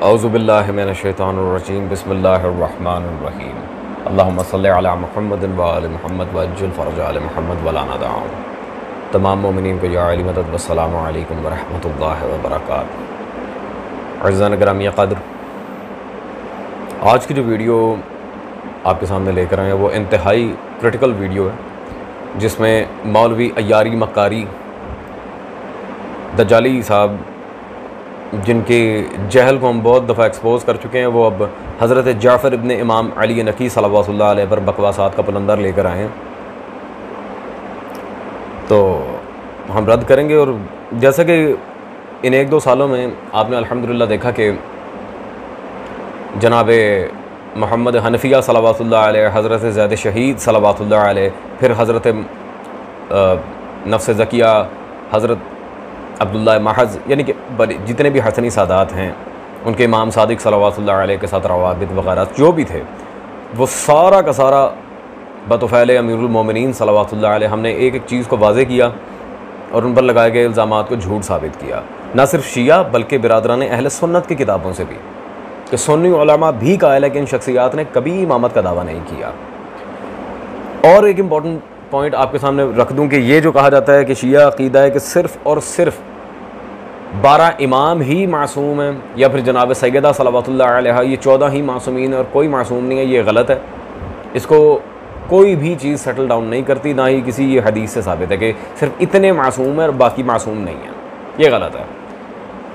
औज़ुबिल्लाहि मिनश्शैतानिर्रजीम बिस्मिल्लाहिर्रहमानिर्रहीम अल्लाहुम्मा सल्लि अला मुहम्मदिन व आलि मुहम्मद वअज्जिल फ़रज आलि मुहम्मद वला नदअ। तमाम मोमिनीन को या अली मदद वस्सलामु अलैकुम व रहमतुल्लाहि व बरकातुहू। अज़ीज़ान गिरामी क़द्र, आज की जो वीडियो आपके सामने लेकर आए हैं वो इंतहाई क्रिटिकल वीडियो है, जिसमें मौलवी अय्यारी मक्कारी दज्जाली साहब, जिनके जहल को हम बहुत दफ़ा एक्सपोज़ कर चुके हैं, वो अब हज़रत जाफ़र इब्न इमाम अली नकी सल्लल्लाहु अलैहि पर बकवासात का पुलंदर लेकर आए हैं। तो हम रद्द करेंगे। और जैसे कि इन 1-2 सालों में आपने अल्हम्दुलिल्लाह देखा कि जनाब मोहम्मद हनफिया सल्लल्लाहु अलैहि, हज़रत ज़ैद शहीद सल्लल्लाहु अलैहि, फिर हज़रत नफ्स ज़किया, हज़रत अब्दुल्लाह महज़, यानी कि जितने भी हसनी सादात हैं, उनके इमाम सादिक सल्लल्लाहु अलैहि के साथ रवाबित वगैरह जो भी थे, वो सारा का सारा बतौफ़ैल अमीरुल मोमिनीन सल्लल्लाहु अलैहि हमने एक एक चीज़ को वाज़े किया और उन पर लगाए गए इल्ज़ामात को झूठ साबित किया। ना सिर्फ शिया बल्कि बिरादरान अहले सुन्नत की किताबों से भी, कि सुन्नी उलमा भी कायल है कि इन शख्सियात ने कभी इमामत का दावा नहीं किया। और एक इम्पॉर्टेंट पॉइंट आपके सामने रख दूं कि ये जो कहा जाता है कि शिया अक़ीदा है कि सिर्फ़ और सिर्फ 12 इमाम ही मासूम हैं, या फिर जनाब सैयदा सल्लल्लाहु अलैहा ये 14 ही मासूमीन और कोई मासूम नहीं है, ये गलत है। इसको कोई भी चीज़ सेटल डाउन नहीं करती, ना ही किसी ये हदीस से साबित है कि सिर्फ इतने मासूम हैं और बाकी मासूम नहीं हैं, ये गलत है।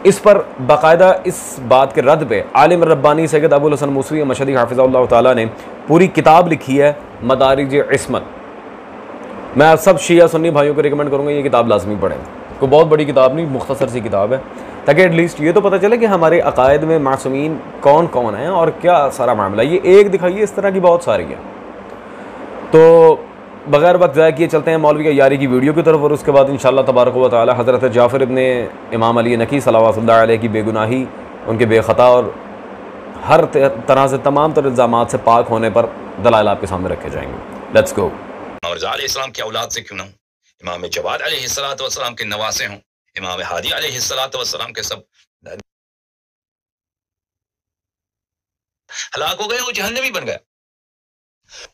इस पर बाकायदा इस बात के रद्द पे आलिम रब्बानी सैयद अबुल हसन मूसवी मशहदी हाफिज़हुल्लाह ताला ने पूरी किताब लिखी है, मदारिज इस्मत। मैं आप सब शिया सुन्नी भाइयों को रिकमेंड करूँगा ये किताब लाजमी पढ़ें। कोई बहुत बड़ी किताब नहीं, मुख्तसर सी किताब है, ताकि एटलीस्ट ये तो पता चले कि हमारे अकायद में मासूमीन कौन कौन हैं और क्या सारा मामला। ये एक दिखाइए, इस तरह की बहुत सारी है। तो बगैर वक्त ज़ाया किए चलते हैं मौलवी अय्यारी की वीडियो की तरफ, और उसके बाद इंशाअल्लाह तबारक व तआला हज़रत जाफ़र इब्न इमाम अली नकी सल्लल्लाहु अलैहि की बेगुनाही, उनके बेख़ता और हर तरह से तमाम तर इल्ज़ामात से पाक होने पर दलाइल आपके सामने रखे जाएंगे। Let's go. और अलैहिस्सलाम की औलाद से क्यों ना हो, इमाम जवाद अलैहिस्सलाम के नवासे हों, इमाम हादी अलैहिस्सलाम के सब हलाक हो गए, वो जहन्नमी बन गया।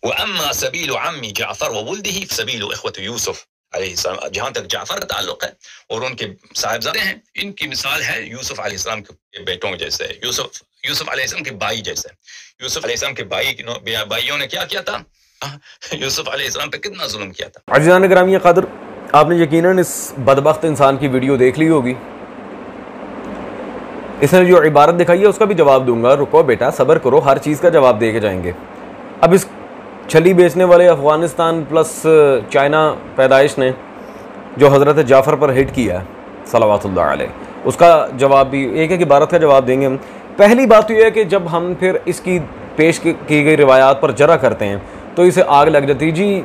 व अम्मा सबीलु अम्मी जाफर व वुल्दिही सबीलु इख्वत यूसुफ अलैहिस्सलाम, जहां तक जाफर का ताल्लुक है और उनके साहिबजादे हैं, इनकी मिसाल है यूसुफ अलैहिस्सलाम के बेटों जैसे, यूसुफ अलैहिस्सलाम के भाई जैसे। यूसुफ अलैहिस्सलाम के भाइयों ने क्या किया था? यूसुफ अलैहिस्सलाम पे कितना जुल्म किया था। अज़ीज़ान गिरामी क़द्र, आपने यकीनन इस बदबख्त इंसान की वीडियो देख ली होगी। इसने जो इबारत दिखाई है उसका भी जवाब दूंगा। रुको बेटा, सब्र करो, हर चीज़ का जवाब दे के जाएंगे। अब इस छली बेचने वाले अफ़गानिस्तान प्लस चाइना पैदाइश ने जो हज़रत जाफ़र पर हिट किया है सल्लल्लाहु अलैहि, उसका जवाब भी एक एक इबारत का जवाब देंगे हम। पहली बात तो यह है कि जब हम फिर इसकी पेश की गई रिवायात पर जरा करते हैं तो इसे आग लग जाती। जी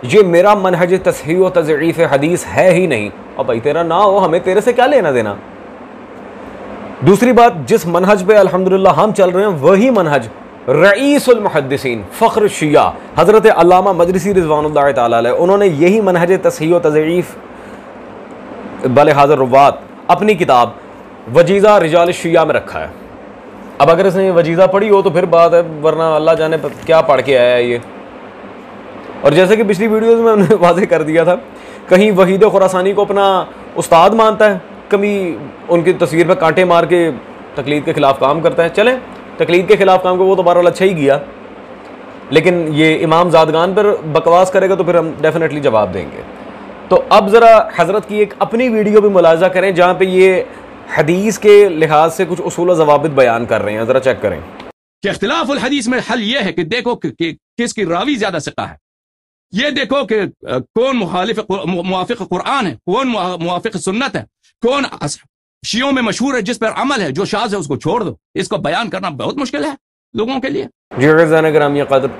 ये मेरा मनहज तस्हीह व तज़ईफ़ हदीस है ही नहीं। और भाई तेरा ना हो, हमें तेरे से क्या लेना देना। दूसरी बात, जिस मनहज पे अल्हम्दुलिल्लाह हम चल रहे हैं वही मनहज रईसुल मुहद्दिसीन फ़ख्र शिया हज़रत अल्लामा मजलिसी रिज़वानुल्लाह ताला अलैह, उन्होंने यही मनहज तस्हीह व तज़ईफ़ बल हाज़िर रुवात अपनी किताब वजीज़ा रिजाल शिया में रखा है। अब अगर इसने वजीज़ा पढ़ी हो तो फिर बात है, वरना अल्लाह जाने क्या पढ़ के आया है ये। और जैसे कि पिछली वीडियोज़ में उन्होंने वाज़ेह कर दिया था, कहीं वहीद खुरासानी को अपना उस्ताद मानता है, कभी उनकी तस्वीर पर कांटे मार के तकलीद के ख़िलाफ़ काम करता है। चलें, तकलीद के ख़िलाफ़ काम को वो तो बहरहाल अच्छा ही किया, लेकिन ये इमाम ज़ादगान पर बकवास करेगा तो फिर हम डेफिनेटली जवाब देंगे। तो अब ज़रा हज़रत की एक अपनी वीडियो भी मुलाज़ा करें जहाँ पर ये हदीस के लिहाज से कुछ उसूल व ज़वाबित बयान कर रहे हैं। ज़रा चेक करें कि इख्तिलाफुल हदीस में हल ये है कि देखो कि किसकी रावी ज़्यादा सिक़ा है। ये देखो कि कौन मुवाफ़िक़ कुरान है, कौन मुवाफ़िक़ सुन्नत है, कौन शियों में मशहूर है, जिस पर अमल है, जो शाज़ है उसको छोड़ दो। इसको बयान करना बहुत मुश्किल है लोगों के लिए। जी अज़ीज़ान गिरामी क़द्र,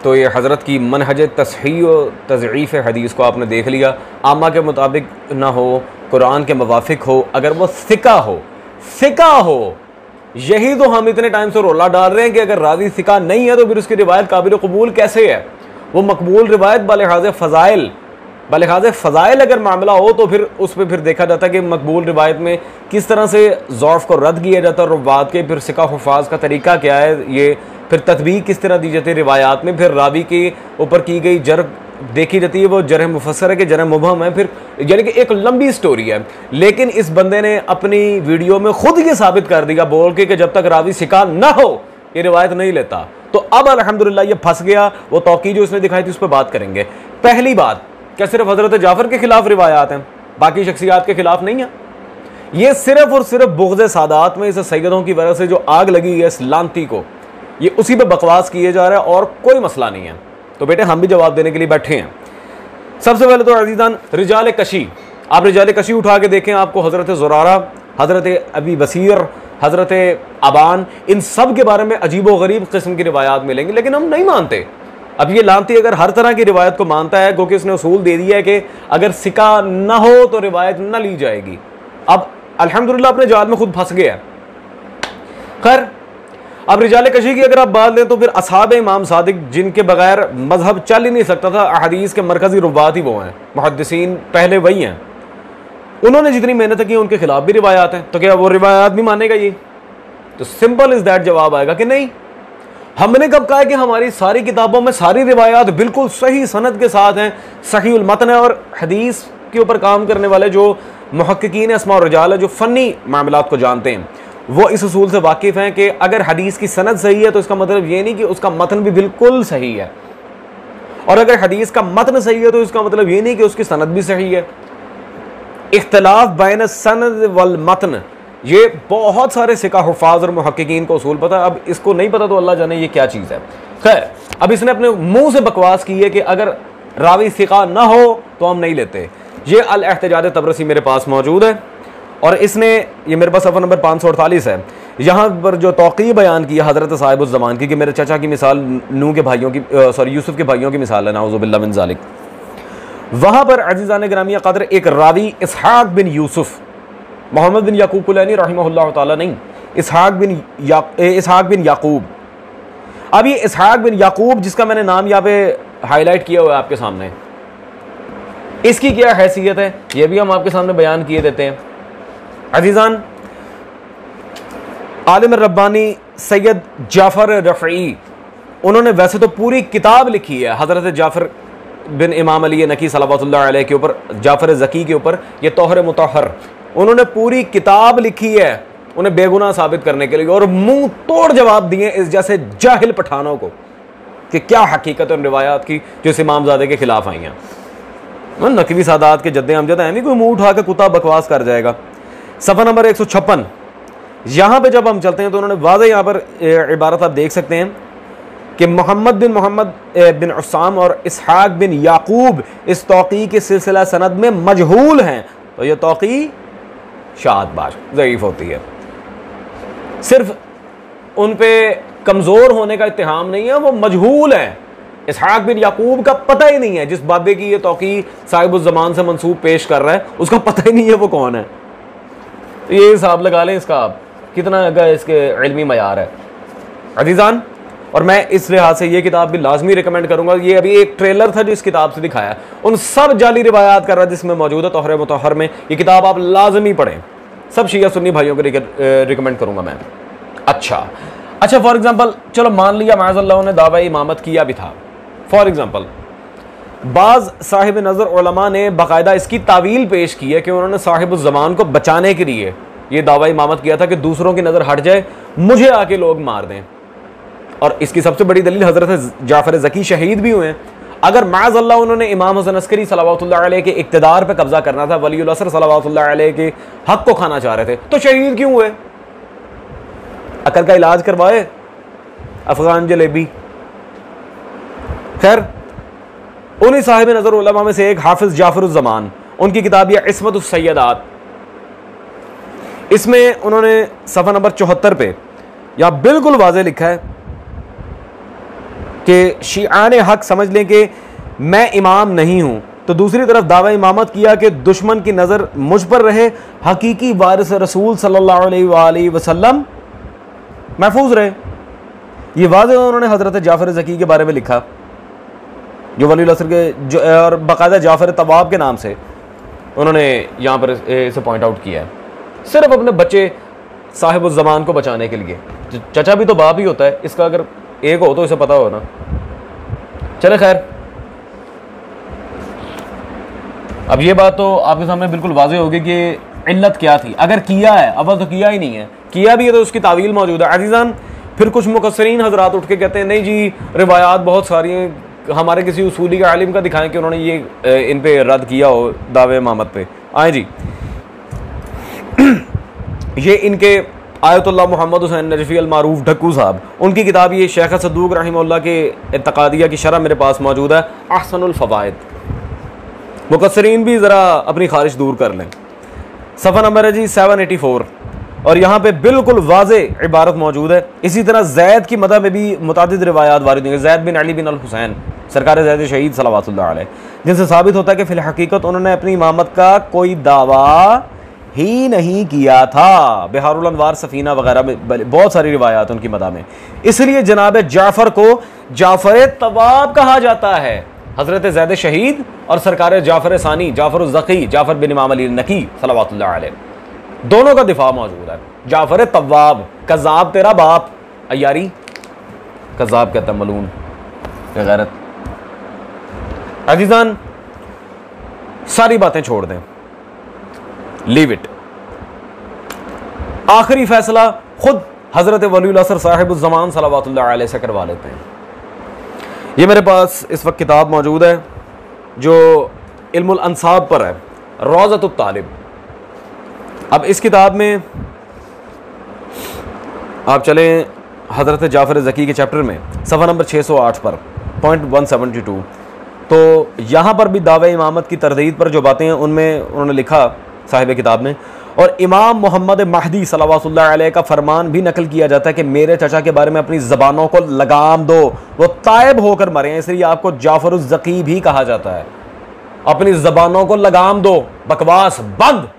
तो ये हज़रत की मनहज तस्हीह व तज़ईफ़ हदीस को आपने देख लिया। आमा के मुताबिक ना हो, कुरान के मुवाफ़िक़ हो, अगर वो सिका हो, यही तो हम इतने टाइम से रोला डाल रहे हैं कि अगर रावी सिका नहीं है तो फिर उसकी रिवायत काबिल कबूल कैसे है। वो मकबूल रिवायत बलिहाज़ फ़ज़ाइल बलिहाज़ फ़ज़ाइल अगर मामला हो तो फिर उस पर फिर देखा जाता है कि मकबूल रिवायत में किस तरह से ज़ौफ़ को रद्द किया जाता है, रुवात के फिर सिका हुफ़ाज़ का तरीका क्या है, ये फिर तदबीक किस तरह दी जाती है रिवायात में, फिर रावी के ऊपर की गई जर्ह देखी जाती है, वो जरह मुफस्सर है कि जरह मुबहम है, फिर यानी कि एक लंबी स्टोरी है। लेकिन इस बंदे ने अपनी वीडियो में खुद ये साबित कर दिया बोल के कि जब तक रावी सिका ना हो ये रिवायत नहीं लेता। तो अब अल्हम्दुलिल्लाह ये फंस गया। वो तौक़ी जो उसने दिखाई थी उस पर बात करेंगे। पहली बात, क्या सिर्फ हज़रत जाफ़र के खिलाफ रिवायात हैं, बाकी शख्सियात के खिलाफ नहीं है? ये सिर्फ और सिर्फ बुग़्ज़ सादात में इस सैयदों की वजह से जो आग लगी है इस लानती को, ये उसी पे बकवास किए जा रहा है और कोई मसला नहीं है। तो बेटे हम भी जवाब देने के लिए बैठे हैं। सबसे पहले तो अज़ीज़ान रिजाल कशी, आप रिजाल कशी उठा के देखें, आपको हज़रत ज़ुरारा, हज़रत अबी बसीर, हज़रत अबान, इन सब के बारे में अजीब व गरीब किस्म की रिवायात मिलेंगी, लेकिन हम नहीं मानते। अब ये लानती अगर हर तरह की रिवायत को मानता है, क्योंकि उसने उसूल दे दिया है कि अगर सिका ना हो तो रिवायत ना ली जाएगी। अब अल्हम्दुलिल्लाह अपने जाल में खुद फंस गया। खैर, अब रिजाल कशी की अगर आप बात लें तो फिर असहाब इमाम सादिक, जिनके बगैर मजहब चल ही नहीं सकता था, अहदीस के मरकजी रुवात ही वो हैं, मुहद्दिसीन पहले वही हैं। उन्होंने जितनी मेहनत की उनके खिलाफ भी रिवायात हैं, तो क्या वो रिवायात भी मानेगा ये? तो सिंपल इज दैट जवाब आएगा कि नहीं। हमने कब कहा है कि हमारी सारी किताबों में सारी रिवायात बिल्कुल सही सनद के साथ हैं, सही उल मतन है, और हदीस के ऊपर काम करने वाले जो मुहक्किकीन अस्मा और रिजाल है, जो फ़नी मामलात को जानते हैं, वो इस उसूल से वाकिफ़ हैं कि अगर हदीस की सनद सही है तो इसका मतलब ये नहीं कि उसका मतन भी बिल्कुल सही है, और अगर हदीस का मतन सही है तो इसका मतलब ये नहीं कि उसकी सनद भी सही है। इख्तिलाफ बैन सनद वल मतन, ये बहुत सारे सिका हुफ़ाज़ और मुहक्किकीन को उसूल पता है। अब इसको नहीं पता तो अल्लाह जाने ये क्या चीज़ है। खैर, अब इसने अपने मुंह से बकवास की है कि अगर रावी सिका ना हो तो हम नहीं लेते। ये अल एहतजाज तबरसी मेरे पास मौजूद है, और इसने, ये मेरे पास सफ़ा नंबर 548 है, यहाँ पर जो तौक़ी बयान किया हज़रत साहिबुज़ ज़मान की, कि मेरे चाचा की मिसाल नूह के भाइयों की, सॉरी यूसुफ़ के भाइयों की मिसाल है, नाउज़ु बिल्लाह मिन ज़ालिक। वहाँ पर अज़ीज़ान गिरामी क़द्र एक रावी इसहाक़ बिन यूसुफ़, मोहम्मद बिन याकूब कुलैनी रहमहुल्लाह ताला नहीं, इसहाक़ बिन याकूब। अब ये इसहाक़ बिन याकूब, जिसका मैंने नाम यहाँ पे हाईलाइट किया हुआ है आपके सामने, इसकी क्या हैसियत है ये भी हम आपके सामने बयान किए देते हैं। अज़ीज़ान, आलिम रब्बानी सैयद जाफ़र रफ़ई, उन्होंने वैसे तो पूरी किताब लिखी है हज़रत जाफ़र बिन इमाम अली नकी सल्लल्लाहु अलैहि के ऊपर, जाफ़र ज़की के ऊपर, ये तोहर मुतहर, उन्होंने पूरी किताब लिखी है उन्हें बेगुनाह साबित करने के लिए, और मुंह तोड़ जवाब दिए इस जैसे जाहिल पठानों को कि क्या हकीकत और रिवायात की जो इस इमामजादे के खिलाफ आई हैं। नकवी सादात के जद्दे अमजद हैं, नहीं कोई मुंह उठा के कुत्ता बकवास कर जाएगा। सफ़ा नंबर 156, यहाँ पे जब हम चलते हैं तो उन्होंने वाज़े यहाँ पर इबारत आप देख सकते हैं कि मोहम्मद बिन उसाम और इसहाक़ बिन याकूब इस तौक़ी के सिलसिला सनद में मजहूल हैं। तो ये तौक़ी शादबाज ज़ईफ़ होती है, सिर्फ उन पे कमज़ोर होने का इत्तिहाम नहीं है, वो मजहूल हैं। इसहाक़ बिन याकूब का पता ही नहीं है, जिस बाबे की ये तौक़ी साहिबुज़ ज़मान से मंसूब पेश कर रहा है उसका पता ही नहीं है वो कौन है। तो ये हिसाब लगा लें इसका आप कितना इसके इल्मी मयार है अज़ीज़ान। और मैं इस लिहाज से ये किताब भी लाजमी रिकमेंड करूँगा। ये अभी एक ट्रेलर था जो इस किताब से दिखाया, उन सब जाली रिवायात कर रहा है जिसमें मौजूद है तोहर मुतहर में। ये किताब आप लाजमी पढ़ें, सब शिया सुन्नी भाइयों को रिकमेंड करूँगा मैं। अच्छा, फॉर एग्ज़ाम्पल, चलो मान लिया माज़अल्लाह ने दावा इमामत किया भी था, फॉर एग्ज़ाम्पल बाज़ साहिब नज़र उलमा ने बाकायदा इसकी तावील पेश की है कि उन्होंने साहिबुज़ ज़मान को बचाने के लिए ये दावा इमामत किया था कि दूसरों की नज़र हट जाए, मुझे आके लोग मार दें। और इसकी सबसे बड़ी दलील हज़रत जाफ़र ज़की शहीद भी हुए हैं। अगर माज़अल्लाह उन्होंने इमाम हसन अस्करी सल्लल्लाहु अलैहि के इक़्तिदार पे कब्ज़ा करना था, वली उल असर सल्लल्लाहु अलैहि के हक़ को खाना चाह रहे थे, तो शहीद क्यों हुए? अकल का इलाज करवाए अफ़गान जलेबी। खैर, उन्हीं साहिब नज़र उलमा में से एक हाफिज़ जाफ़रुज़्ज़मान, उनकी किताब है इस्मतुस सय्यदात, इसमें उन्होंने सफ़ा नंबर 74 पे या बिल्कुल वाज़े लिखा है कि शिआने हक समझ लें कि मैं इमाम नहीं हूं, तो दूसरी तरफ दावा इमामत किया कि दुश्मन की नज़र मुझ पर रहे, हकीकी वारिस रसूल सल्लल्लाहु अलैहि वसल्लम महफूज रहे। ये वाज़े उन्होंने हज़रत जाफ़र ज़की के बारे में लिखा। जो वली असर के जो और बाकायदा जाफ़र तवाब के नाम से उन्होंने यहाँ पर इसे पॉइंट आउट किया है, सिर्फ अपने बच्चे साहिब उस ज़मान को बचाने के लिए। चचा भी तो बाप ही होता है, इसका अगर एक हो तो इसे पता हो ना। चले खैर, अब ये बात तो आपके सामने बिल्कुल वाज़ेह होगी कि इल्लत क्या थी। अगर किया है, अव्वल तो किया ही नहीं है, किया भी है तो उसकी तावील मौजूद है। अज़ीज़ान, फिर कुछ मुकस्सरीन हजरात उठ के कहते हैं नहीं जी रिवायात बहुत सारी हैं, हमारे किसी उसूली का आलिम का दिखाएं कि उन्होंने ये इन पे रद्द किया हो दावे इमामत पे। आए जी, ये इनके आयतुल्लाह मोहम्मद हुसैन नजफ़ी अल मारूफ ढक्कू साहब, उनकी किताब ये शेख सद्दूक रहमहुल्लाह के इत्तक़ादिया की शरह मेरे पास मौजूद है, अहसनुल फ़वाइद। मुकस्सरीन भी ज़रा अपनी ख़ारिश दूर कर लें। सफ़ा नंबर है जी 784 और यहाँ पे बिल्कुल वाज़ेह इबारत मौजूद है। इसी तरह जैद की मदह में भी मुतादिद रिवायात वारिद हैं, जैद बिन अली बिन अल हुसैन सरकार जैद शहीद सल्लल्लाहु अलैहि, जिनसे साबित होता है कि फ़िल हकीकत उन्होंने अपनी इमामत का कोई दावा ही नहीं किया था। बिहारुल अनवार सफ़ीना वगैरह में बहुत सारी रिवायात उनकी मदह में, इसलिए जनाब जाफ़र को जाफ़र तवाब कहा जाता है। हज़रत ज़ैद शहीद और सरकार जाफ़र सानी जाफ़र ज़की जाफ़र बिन इमाम अली नकी सल्लल्लाहु अलैहि दोनों का दिफा मौजूद है। जाफ़र तवाब, कज़ाब तेरा बाप, अयारी कज़ाब कहता है मलून गैरत। अज़ीज़ान, सारी बातें छोड़ दें, लीव इट। आखिरी फैसला खुद हज़रत वलीउल असर साहिब ज़मान सल्लल्लाहु अलैहि से करवा लेते हैं। ये मेरे पास इस वक्त किताब मौजूद है जो इल्मुल अंसाब पर है, रौज़तुत तालिब। अब इस किताब में आप चलें हज़रत जाफ़र ज़की के चैप्टर में सफ़ा नंबर 608 पर पॉइंट 172, तो यहाँ पर भी दावे इमामत की तरदीद पर जो बातें हैं उनमें उन्होंने लिखा साहिब किताब ने, और इमाम मोहम्मद महदी सल्लल्लाहु अलैहि का फरमान भी नकल किया जाता है कि मेरे चचा के बारे में अपनी ज़बानों को लगाम दो, वो तायब होकर मरे हैं, इसलिए आपको जाफ़र ज़की भी कहा जाता है। अपनी ज़बानों को लगाम दो, बकवास बंद,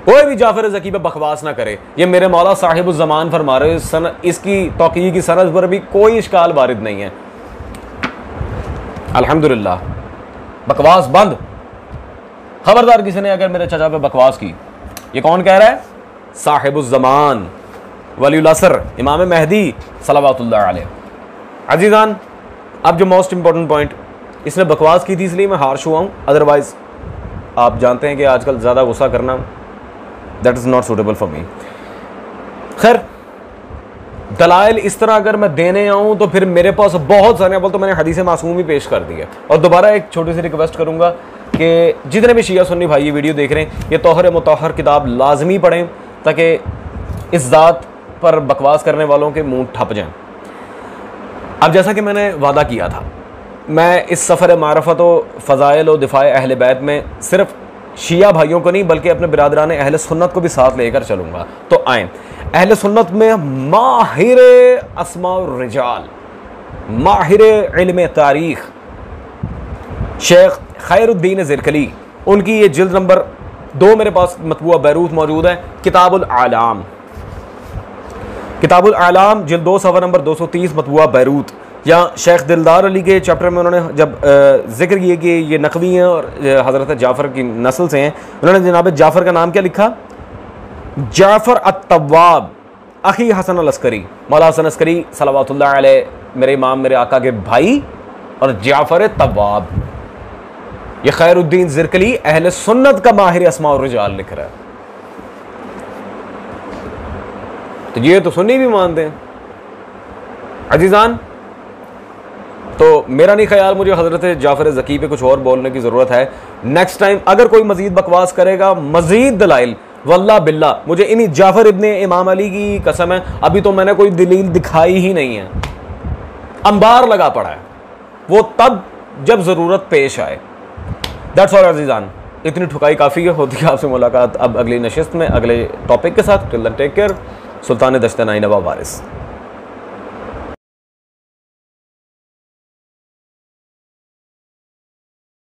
कोई भी जाफ़र ज़की पे बकवास ना करे। ये मेरे मौला साहिब ज़मान फरमा रहे, इसकी तौक़ी की सनद पर भी कोई इश्काल वारिद नहीं है। अल्हम्दुलिल्लाह, बकवास बंद। खबरदार किसी ने अगर मेरे चचा पे बकवास की। ये कौन कह रहा है? साहिबुज़ ज़मान वलीउल असर इमाम महदी सल्लल्लाहु अलैहि। अज़ीज़ान, अब जो मोस्ट इंपॉर्टेंट पॉइंट, इसने बकवास की थी इसलिए मैं हार्श हुआ हूँ, अदरवाइज़ आप जानते हैं कि आजकल ज़्यादा गुस्सा करना that is not suitable for me. खैर, दलाइल इस तरह अगर मैं देने आऊँ तो फिर मेरे पास बहुत सारे, बोल तो मैंने हदीस मासूम ही पेश कर दी है। और दोबारा एक छोटी सी रिक्वेस्ट करूँगा कि जितने भी शिया सुन्नी भाई ये वीडियो देख रहे हैं, ये तोहर मुतहर किताब लाजमी पढ़ें ताकि इस ज़ात पर बकवास करने वालों के मुंह ठप जाएं। अब जैसा कि मैंने वादा किया था, मैं इस सफ़र मारफत व फ़ज़ाइल व दिफ़ा अहले बैत में सिर्फ शिया भाइयों को नहीं बल्कि अपने बिरादरान अहले सुन्नत को भी साथ लेकर चलूँगा। तो आएँ, अहले सुन्नत में माहिर अस्मा व रिजाल, माहिर इल्म तारीख़ शेख खैरुद्दीन ज़िरकली, उनकी ये जिल्द नंबर 2 मेरे पास मतबूआ बैरूत मौजूद है, किताबुल आलाम। किताबुल आलाम जिल्द 2 सफ़ा नंबर 230 मतबूआ बैरूत। या शेख दिलदार अली के चैप्टर में उन्होंने जब जिक्र किया कि ये नकवी हैं और हज़रत जाफ़र की नस्ल से हैं, उन्होंने जनाब जाफ़र का नाम क्या लिखा? जाफ़र अत-तव्वाब अखी हसन अल-अस्करी, मौला हसन अस्करी सल्लल्लाहु अलैहि मेरे इमाम मेरे आका के भाई, और जाफ़र तव्वाब ये खैरुद्दीन ज़िरकली अहले सुन्नत का माहिर अस्मा और रिजाल लिख रहा है। तो ये तो सुन्नी भी मानते हैं। अजीज़ान, तो मेरा नहीं ख्याल मुझे हज़रत जाफ़र ज़की पे कुछ और बोलने की ज़रूरत है। नेक्स्ट टाइम अगर कोई मज़ीद बकवास करेगा, मज़ीद दलाइल, वल्लाह बिल्ला मुझे इन्हीं जाफ़र इब्ने इमाम अली की कसम है, अभी तो मैंने कोई दलील दिखाई ही नहीं है, अंबार लगा पड़ा है, वो तब जब ज़रूरत पेश आए। दैट्स ऑल अज़ीज़ान, इतनी ठुकाई काफ़ी है। होती है आपसे मुलाकात अब अगली नशिस्त में अगले टॉपिक के साथ। Till then take care. सुल्तान दश्त नाई नवाब वारिस।